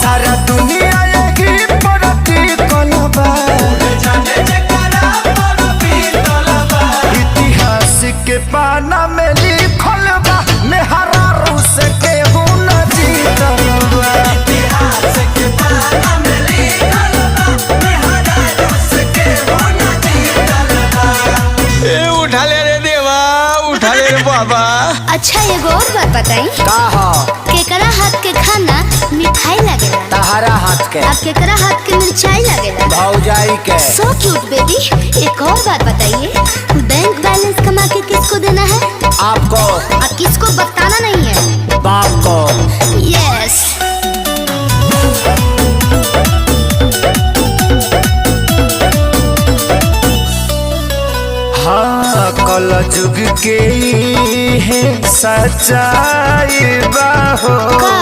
सारा दुनिया यही परती कलबा इतिहास के पाना में लिखल बा मेहरा रूस के गुण जीतल बा इतिहास के पाना में लिखल बा मेहरा रूस के गुण जीतल बा। ए उठा ले रे देवा, उठा ले रे बाबा। अच्छा एगो और बात बताई का हो केकरा हाथ के खाना मिठाई लगेला तहरा हाथ के अब केकरा हाथ के मिर्चाई लगेला भौजाई के सो क्यूट बेबी। एक और बात बताइए बैंक बैलेंस कमा के किसको देना है आपको और किसको बताना नहीं है बाप को यस हाँ कल जुग के है सच्चाई बाहो का